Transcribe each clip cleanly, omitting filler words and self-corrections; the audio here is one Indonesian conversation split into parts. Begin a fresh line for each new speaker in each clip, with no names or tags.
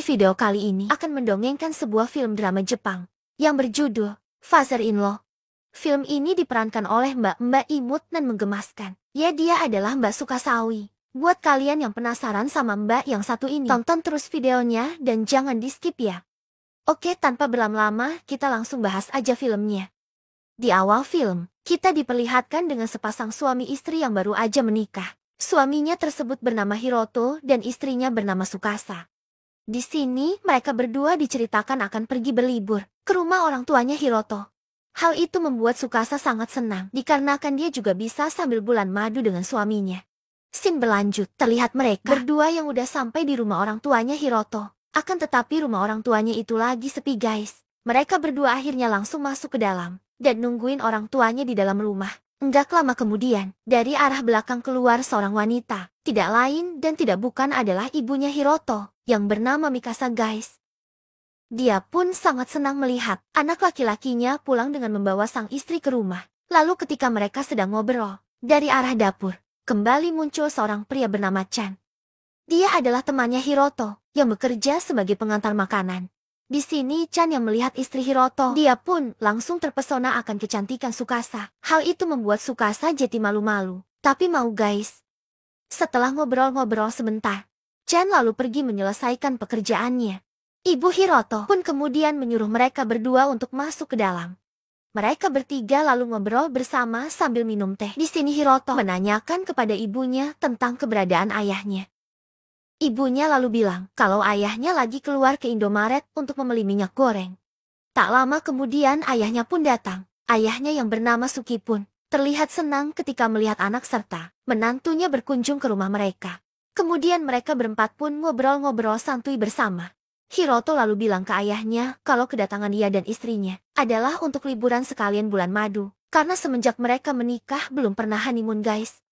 Di video kali ini akan mendongengkan sebuah film drama Jepang yang berjudul Father-in-Law. Film ini diperankan oleh Mbak imut dan menggemaskan. Ya, dia adalah Mbak Sukasawi. Buat kalian yang penasaran sama Mbak yang satu ini, tonton terus videonya dan jangan di-skip ya. Oke, tanpa berlama-lama, kita langsung bahas aja filmnya. Di awal film, kita diperlihatkan dengan sepasang suami istri yang baru aja menikah. Suaminya tersebut bernama Hiroto dan istrinya bernama Tsukasa. Di sini, mereka berdua diceritakan akan pergi berlibur ke rumah orang tuanya Hiroto. Hal itu membuat Tsukasa sangat senang, dikarenakan dia juga bisa sambil bulan madu dengan suaminya. Scene berlanjut, terlihat mereka berdua yang udah sampai di rumah orang tuanya Hiroto. Akan tetapi rumah orang tuanya itu lagi sepi guys. Mereka berdua akhirnya langsung masuk ke dalam dan nungguin orang tuanya di dalam rumah. Enggak lama kemudian, dari arah belakang keluar seorang wanita. Tidak lain dan tidak bukan adalah ibunya Hiroto, yang bernama Mikasa guys. Dia pun sangat senang melihat anak laki-lakinya pulang dengan membawa sang istri ke rumah. Lalu ketika mereka sedang ngobrol, dari arah dapur, kembali muncul seorang pria bernama Chan. Dia adalah temannya Hiroto, yang bekerja sebagai pengantar makanan. Di sini Chan yang melihat istri Hiroto, dia pun langsung terpesona akan kecantikan Tsukasa. Hal itu membuat Tsukasa jadi malu-malu. Tapi mau guys. Setelah ngobrol-ngobrol sebentar, Chan lalu pergi menyelesaikan pekerjaannya. Ibu Hiroto pun kemudian menyuruh mereka berdua untuk masuk ke dalam. Mereka bertiga lalu ngobrol bersama sambil minum teh. Di sini Hiroto menanyakan kepada ibunya tentang keberadaan ayahnya. Ibunya lalu bilang kalau ayahnya lagi keluar ke Indomaret untuk membeli minyak goreng. Tak lama kemudian ayahnya pun datang. Ayahnya yang bernama Suki pun terlihat senang ketika melihat anak serta menantunya berkunjung ke rumah mereka. Kemudian mereka berempat pun ngobrol-ngobrol santuy bersama. Hiroto lalu bilang ke ayahnya kalau kedatangan dia dan istrinya adalah untuk liburan sekalian bulan madu. Karena semenjak mereka menikah belum pernah honeymoon guys.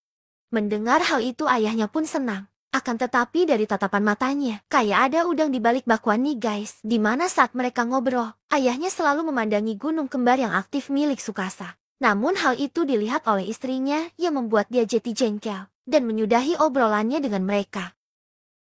Mendengar hal itu ayahnya pun senang. Akan tetapi dari tatapan matanya, kayak ada udang di balik bakwan nih guys. Dimana saat mereka ngobrol, ayahnya selalu memandangi gunung kembar yang aktif milik Tsukasa. Namun hal itu dilihat oleh istrinya yang membuat dia jadi jengkel dan menyudahi obrolannya dengan mereka.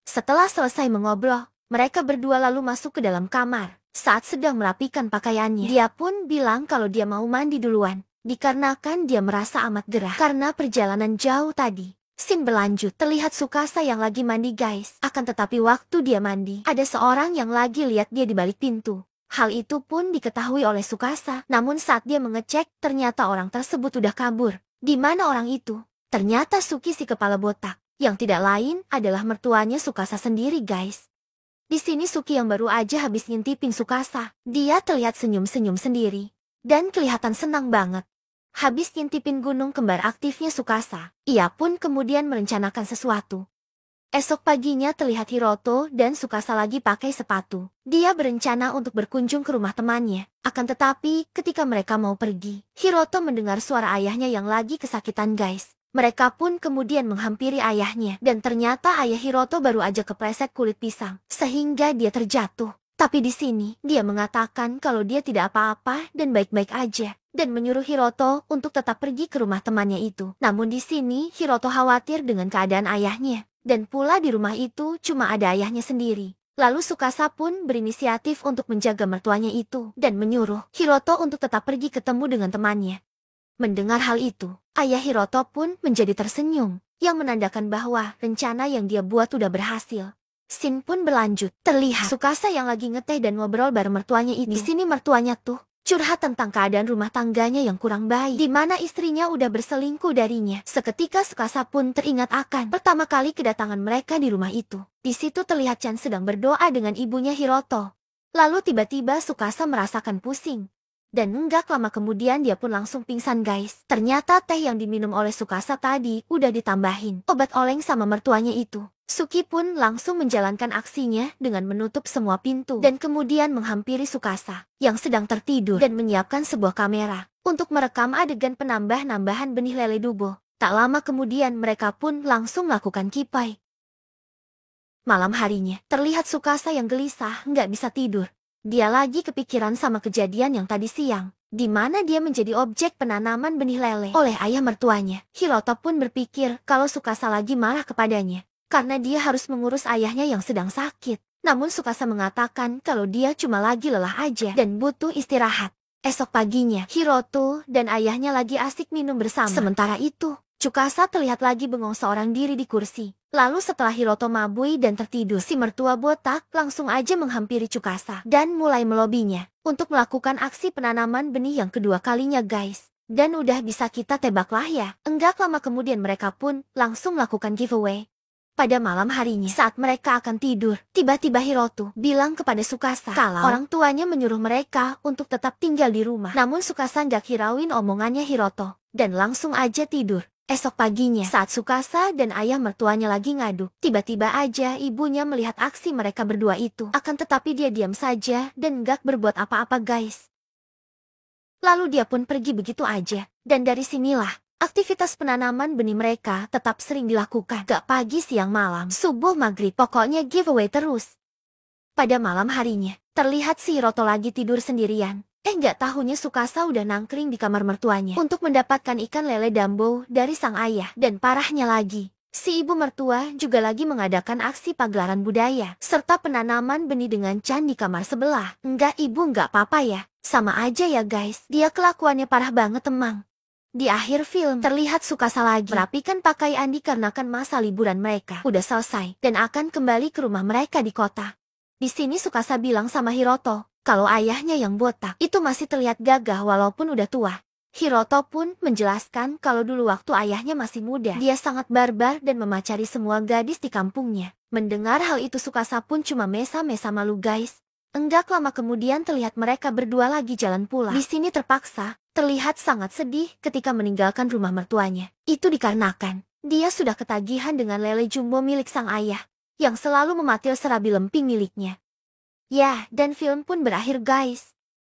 Setelah selesai mengobrol, mereka berdua lalu masuk ke dalam kamar. Saat sedang merapikan pakaiannya, dia pun bilang kalau dia mau mandi duluan, dikarenakan dia merasa amat gerah karena perjalanan jauh tadi. Scene berlanjut, terlihat Tsukasa yang lagi mandi guys. Akan tetapi waktu dia mandi, ada seorang yang lagi lihat dia di balik pintu. Hal itu pun diketahui oleh Tsukasa. Namun saat dia mengecek, ternyata orang tersebut udah kabur. Di mana orang itu? Ternyata Suki si kepala botak, yang tidak lain adalah mertuanya Tsukasa sendiri guys. Di sini Suki yang baru aja habis ngintipin Tsukasa. Dia terlihat senyum-senyum sendiri dan kelihatan senang banget. Habis ngintipin gunung kembar aktifnya Tsukasa, ia pun kemudian merencanakan sesuatu. Esok paginya terlihat Hiroto dan Tsukasa lagi pakai sepatu. Dia berencana untuk berkunjung ke rumah temannya. Akan tetapi, ketika mereka mau pergi, Hiroto mendengar suara ayahnya yang lagi kesakitan guys. Mereka pun kemudian menghampiri ayahnya. Dan ternyata ayah Hiroto baru aja kepleset kulit pisang, sehingga dia terjatuh. Tapi di sini, dia mengatakan kalau dia tidak apa-apa dan baik-baik aja. Dan menyuruh Hiroto untuk tetap pergi ke rumah temannya itu. Namun di sini, Hiroto khawatir dengan keadaan ayahnya. Dan pula di rumah itu cuma ada ayahnya sendiri. Lalu Tsukasa pun berinisiatif untuk menjaga mertuanya itu. Dan menyuruh Hiroto untuk tetap pergi ketemu dengan temannya. Mendengar hal itu, ayah Hiroto pun menjadi tersenyum. Yang menandakan bahwa rencana yang dia buat udah berhasil. Scene pun berlanjut. Terlihat Tsukasa yang lagi ngeteh dan ngobrol bareng mertuanya itu. Di sini mertuanya tuh curhat tentang keadaan rumah tangganya yang kurang baik, di mana istrinya udah berselingkuh darinya. Seketika Tsukasa pun teringat akan pertama kali kedatangan mereka di rumah itu. Di situ terlihat Chan sedang berdoa dengan ibunya Hiroto. Lalu tiba-tiba Tsukasa merasakan pusing. Dan enggak lama kemudian dia pun langsung pingsan guys. Ternyata teh yang diminum oleh Tsukasa tadi udah ditambahin obat oleng sama mertuanya itu. Suki pun langsung menjalankan aksinya dengan menutup semua pintu dan kemudian menghampiri Tsukasa yang sedang tertidur dan menyiapkan sebuah kamera untuk merekam adegan penambah-nambahan benih lele dubo. Tak lama kemudian mereka pun langsung melakukan kipai. Malam harinya, terlihat Tsukasa yang gelisah nggak bisa tidur. Dia lagi kepikiran sama kejadian yang tadi siang, di mana dia menjadi objek penanaman benih lele oleh ayah mertuanya. Hiroto pun berpikir kalau Tsukasa lagi marah kepadanya karena dia harus mengurus ayahnya yang sedang sakit. Namun Tsukasa mengatakan kalau dia cuma lagi lelah aja dan butuh istirahat. Esok paginya, Hiroto dan ayahnya lagi asik minum bersama. Sementara itu, Tsukasa terlihat lagi bengong seorang diri di kursi. Lalu setelah Hiroto mabui dan tertidur, si mertua botak langsung aja menghampiri Tsukasa dan mulai melobinya untuk melakukan aksi penanaman benih yang kedua kalinya guys. Dan udah bisa kita tebak lah ya. Enggak lama kemudian mereka pun langsung melakukan giveaway. Pada malam harinya, saat mereka akan tidur, tiba-tiba Hiroto bilang kepada Tsukasa kalau orang tuanya menyuruh mereka untuk tetap tinggal di rumah. Namun Tsukasa nggak hirauin omongannya Hiroto dan langsung aja tidur. Esok paginya, saat Tsukasa dan ayah mertuanya lagi ngadu, tiba-tiba aja ibunya melihat aksi mereka berdua itu. Akan tetapi dia diam saja dan nggak berbuat apa-apa guys. Lalu dia pun pergi begitu aja. Dan dari sinilah, aktivitas penanaman benih mereka tetap sering dilakukan. Gak pagi, siang, malam, subuh, maghrib, pokoknya giveaway terus. Pada malam harinya, terlihat si Hiroto lagi tidur sendirian. Gak tahunya Tsukasa udah nangkring di kamar mertuanya untuk mendapatkan ikan lele Dambo dari sang ayah. Dan parahnya lagi, si ibu mertua juga lagi mengadakan aksi pagelaran budaya serta penanaman benih dengan Chan di kamar sebelah. Enggak ibu, enggak apa-apa ya. Sama aja ya guys, dia kelakuannya parah banget emang. Di akhir film, terlihat Tsukasa lagi merapikan pakaian dikarenakan masa liburan mereka udah selesai dan akan kembali ke rumah mereka di kota. Di sini Tsukasa bilang sama Hiroto, kalau ayahnya yang botak itu masih terlihat gagah walaupun udah tua. Hiroto pun menjelaskan kalau dulu waktu ayahnya masih muda, dia sangat barbar dan memacari semua gadis di kampungnya. Mendengar hal itu Tsukasa pun cuma mesa-mesa malu guys. Enggak lama kemudian terlihat mereka berdua lagi jalan pulang. Di sini terpaksa, terlihat sangat sedih ketika meninggalkan rumah mertuanya. Itu dikarenakan, dia sudah ketagihan dengan lele jumbo milik sang ayah, yang selalu mematil serabi lemping miliknya. Ya, dan film pun berakhir guys.